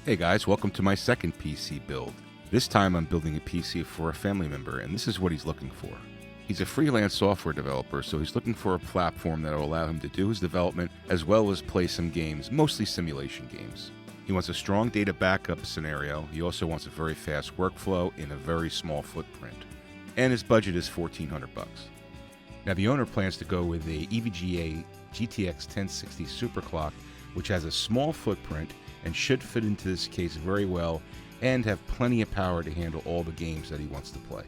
Hey guys, welcome to my second PC build. This time I'm building a PC for a family member, and this is what he's looking for. He's a freelance software developer, so he's looking for a platform that will allow him to do his development as well as play some games, mostly simulation games. He wants a strong data backup scenario. He also wants a very fast workflow in a very small footprint. And his budget is $1,400 bucks. Now the owner plans to go with a EVGA GTX 1060 superclock, which has a small footprint and should fit into this case very well and have plenty of power to handle all the games that he wants to play.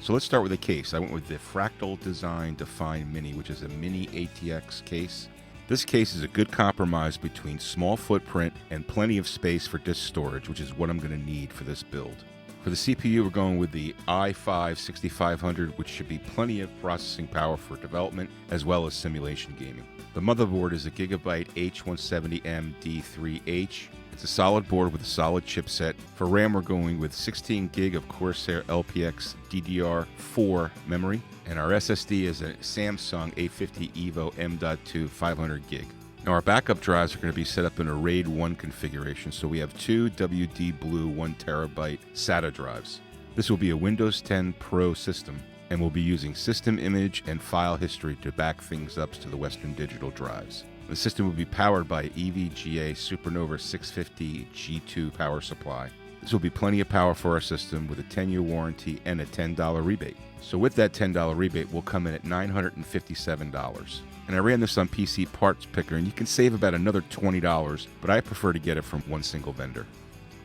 So let's start with the case. I went with the Fractal Design Define Mini, which is a mini ATX case. This case is a good compromise between small footprint and plenty of space for disk storage, which is what I'm going to need for this build. For the CPU, we're going with the i5 6500, which should be plenty of processing power for development as well as simulation gaming. The motherboard is a Gigabyte H170M D3H. It's a solid board with a solid chipset. For RAM, we're going with 16 gig of Corsair LPX DDR4 memory, and our SSD is a Samsung A50 EVO M.2 500 gig. Now our backup drives are going to be set up in a RAID 1 configuration, so we have two WD Blue 1TB SATA drives. This will be a Windows 10 Pro system, and we'll be using system image and file history to back things up to the Western Digital drives. The system will be powered by EVGA supernova 650 G2 power supply. This will be plenty of power for our system with a 10-year warranty and a $10 rebate. So with that $10 rebate, we'll come in at $957. And I ran this on PC Parts Picker, and you can save about another $20, but I prefer to get it from one single vendor.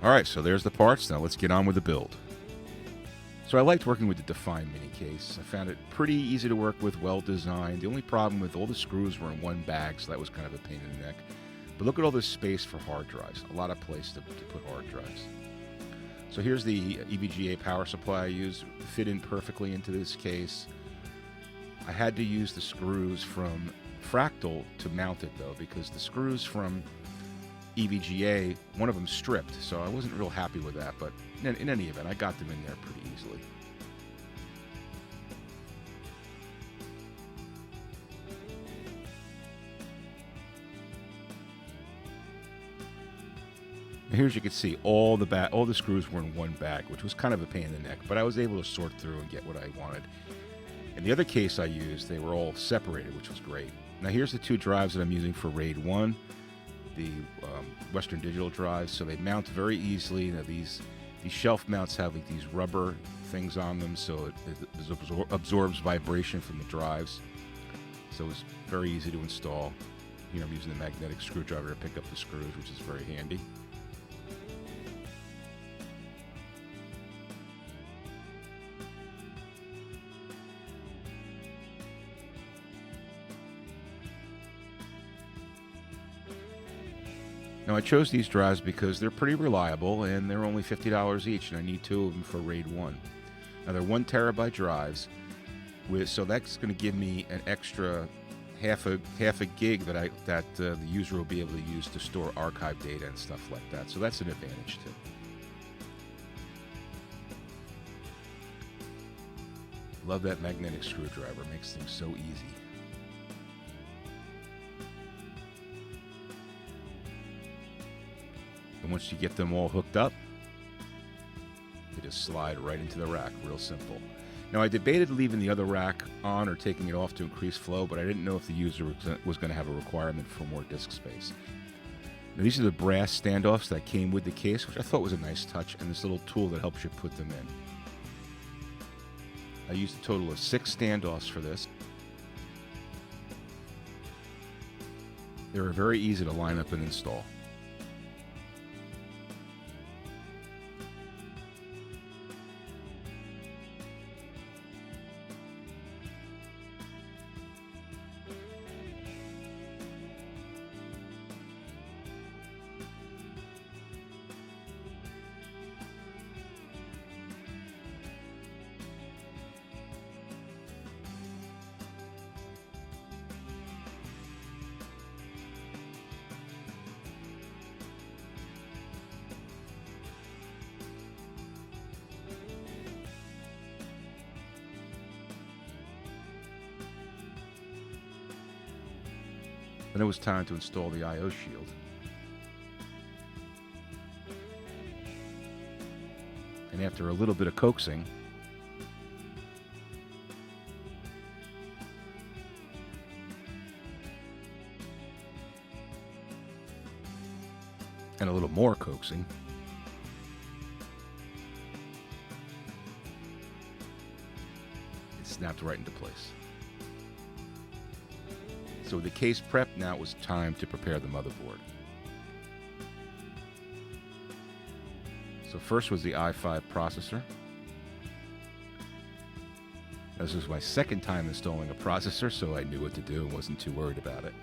All right, so there's the parts. Now let's get on with the build. So I liked working with the Define Mini case. I found it pretty easy to work with, well designed. The only problem with all the screws were in one bag, so that was kind of a pain in the neck. But look at all this space for hard drives. A lot of place to put hard drives. So here's the EVGA power supply I used. Fit in perfectly into this case. I had to use the screws from Fractal to mount it though, because the screws from EVGA, one of them stripped, so I wasn't real happy with that, but in any event, I got them in there pretty easily. And here, as you can see, all the screws were in one bag, which was kind of a pain in the neck, but I was able to sort through and get what I wanted. In the other case I used, they were all separated, which was great. Now here's the two drives that I'm using for RAID 1. The Western Digital drives, so they mount very easily. Now these shelf mounts have like these rubber things on them, so it absorbs vibration from the drives. So it's very easy to install. Here I'm using the magnetic screwdriver to pick up the screws, which is very handy. Now I chose these drives because they're pretty reliable and they're only $50 each, and I need two of them for RAID 1. Now they're 1TB drives, so that's going to give me an extra half a gig that the user will be able to use to store archive data and stuff like that. So that's an advantage too. Love that magnetic screwdriver, makes things so easy. And once you get them all hooked up, they just slide right into the rack, real simple. Now I debated leaving the other rack on or taking it off to increase flow, but I didn't know if the user was going to have a requirement for more disk space. Now these are the brass standoffs that came with the case, which I thought was a nice touch, and this little tool that helps you put them in. I used a total of 6 standoffs for this. They were very easy to line up and install. Then it was time to install the I/O shield. And after a little bit of coaxing, and a little more coaxing, it snapped right into place. So with the case prepped, now it was time to prepare the motherboard. So first was the i5 processor. This was my second time installing a processor, so I knew what to do and wasn't too worried about it.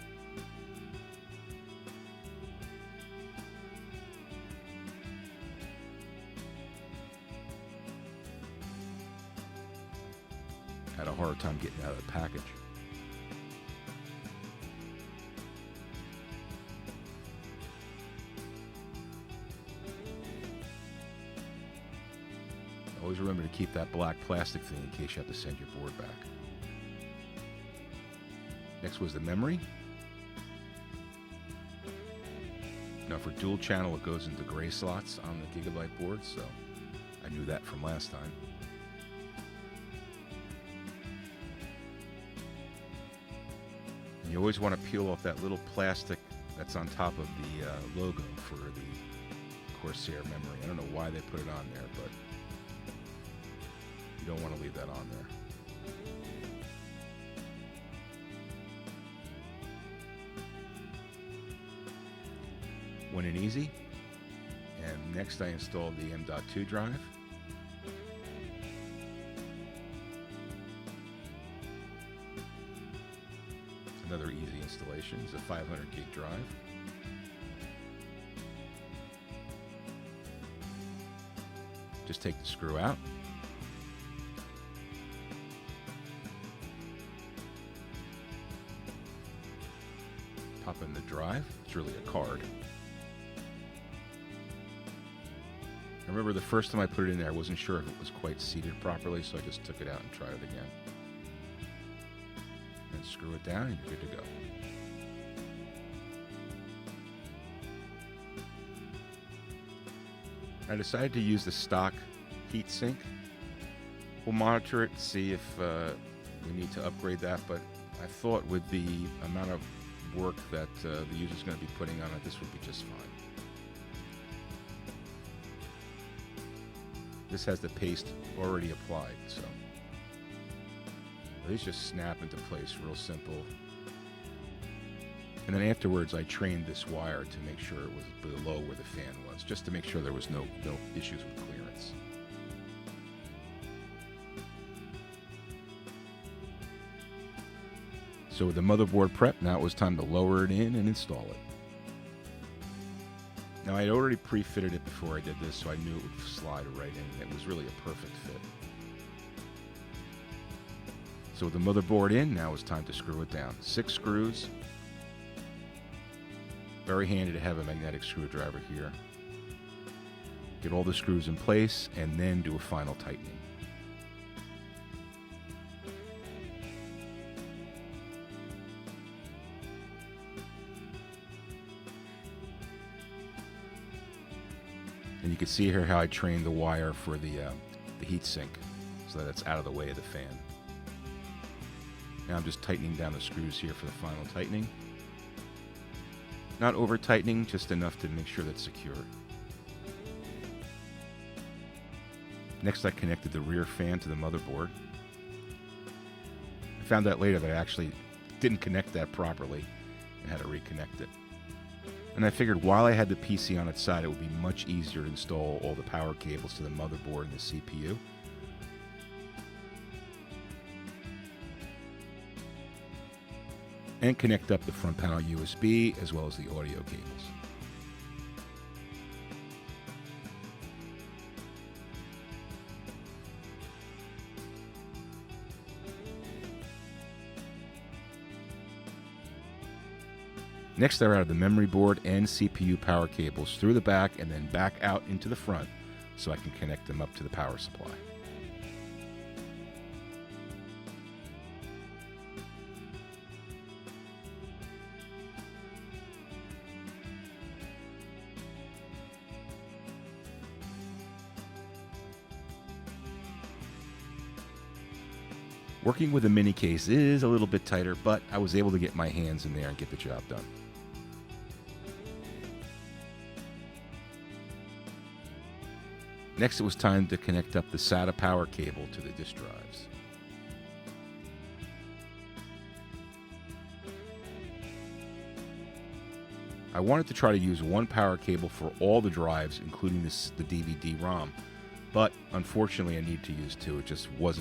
Had a hard time getting out of the package. Always remember to keep that black plastic thing in case you have to send your board back. Next was the memory. Now for dual channel, it goes into gray slots on the Gigabyte board, so I knew that from last time. And you always want to peel off that little plastic that's on top of the logo for the Corsair memory. I don't know why they put it on there, but you don't want to leave that on there. Went in easy. And next I installed the M.2 drive. Another easy installation. It's a 500 gig drive. Just take the screw out. Pop in the drive. It's really a card. I remember the first time I put it in there, I wasn't sure if it was quite seated properly, so I just took it out and tried it again. And screw it down and you're good to go. I decided to use the stock heatsink. We'll monitor it, see if we need to upgrade that, but I thought with the amount of work that the user's going to be putting on it, this would be just fine. This has the paste already applied, so these just snap into place real simple. And then afterwards I trained this wire to make sure it was below where the fan was, just to make sure there was no issues with clearance. So with the motherboard prep, now it was time to lower it in and install it. Now I had already pre-fitted it before I did this, so I knew it would slide right in. It was really a perfect fit. So with the motherboard in, now it's time to screw it down. 6 screws. Very handy to have a magnetic screwdriver here. Get all the screws in place and then do a final tightening. And you can see here how I trained the wire for the heatsink so that it's out of the way of the fan. Now I'm just tightening down the screws here for the final tightening. Not over tightening, just enough to make sure that's secure. Next I connected the rear fan to the motherboard. I found out later that I actually didn't connect that properly and had to reconnect it. And I figured while I had the PC on its side, it would be much easier to install all the power cables to the motherboard and the CPU. And connect up the front panel USB as well as the audio cables. Next, I routed the memory board and CPU power cables through the back and then back out into the front so I can connect them up to the power supply. Working with a mini case is a little bit tighter, but I was able to get my hands in there and get the job done. Next, it was time to connect up the SATA power cable to the disk drives. I wanted to try to use one power cable for all the drives, including the DVD-ROM, but unfortunately I needed to use two. It was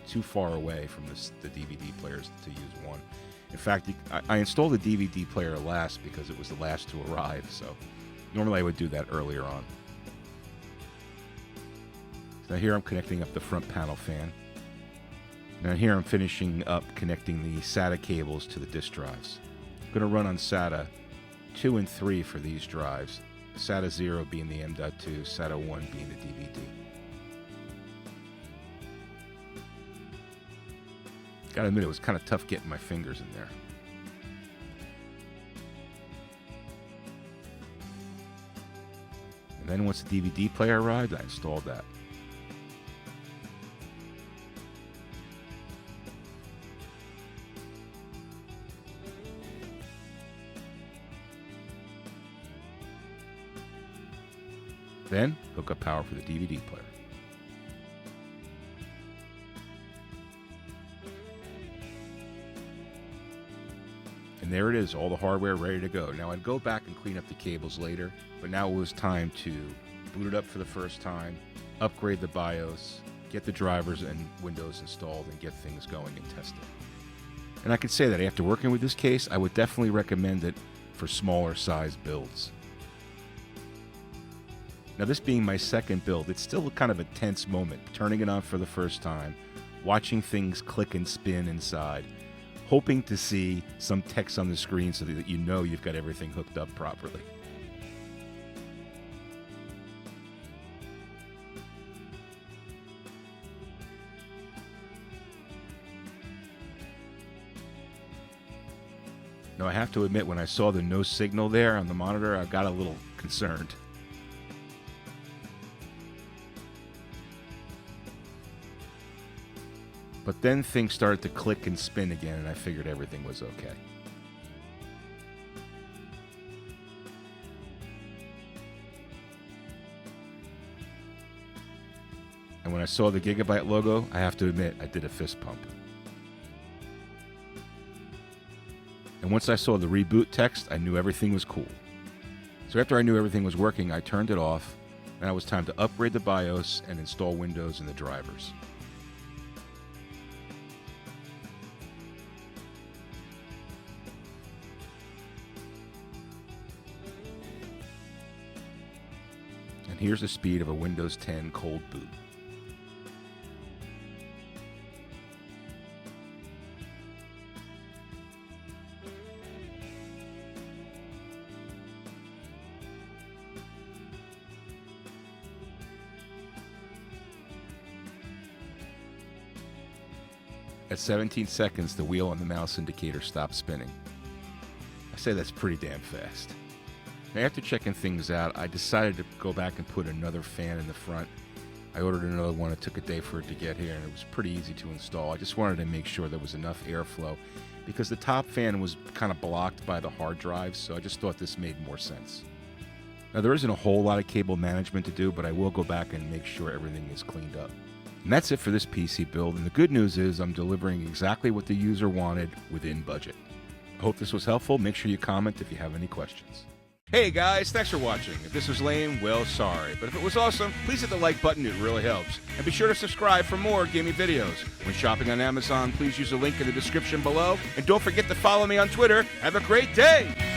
too far away from the DVD players to use one. In fact, I installed the DVD player last because it was the last to arrive, so normally I would do that earlier on. Now here I'm connecting up the front panel fan. Now here I'm finishing up connecting the SATA cables to the disk drives. I'm going to run on SATA 2 and 3 for these drives, SATA 0 being the M.2, SATA 1 being the DVD. Gotta admit, it was kind of tough getting my fingers in there. And then once the DVD player arrived, I installed that. Then, hook up power for the DVD player. And there it is, all the hardware ready to go. Now I'd go back and clean up the cables later, but now it was time to boot it up for the first time, upgrade the BIOS, get the drivers and Windows installed, and get things going and testing. And I could say that after working with this case, I would definitely recommend it for smaller size builds. Now, this being my second build, it's still kind of a tense moment, turning it on for the first time, watching things click and spin inside, hoping to see some text on the screen so that you know you've got everything hooked up properly. Now, I have to admit, when I saw the no signal there on the monitor, I got a little concerned. But then things started to click and spin again, and I figured everything was okay. And when I saw the Gigabyte logo, I have to admit, I did a fist pump. And once I saw the reboot text, I knew everything was cool. So after I knew everything was working, I turned it off, and it was time to upgrade the BIOS and install Windows and the drivers. And here's the speed of a Windows 10 cold boot. At 17 seconds, the wheel on the mouse indicator stopped spinning. I say that's pretty damn fast. Now, after checking things out, I decided to go back and put another fan in the front. I ordered another one. It took a day for it to get here, and it was pretty easy to install. I just wanted to make sure there was enough airflow because the top fan was kind of blocked by the hard drives, so I just thought this made more sense. Now, there isn't a whole lot of cable management to do, but I will go back and make sure everything is cleaned up. And that's it for this PC build, and the good news is I'm delivering exactly what the user wanted within budget. I hope this was helpful. Make sure you comment if you have any questions. Hey guys, thanks for watching. If this was lame, well, sorry. But if it was awesome, please hit the like button, it really helps. And be sure to subscribe for more gaming videos. When shopping on Amazon, please use the link in the description below. And don't forget to follow me on Twitter. Have a great day!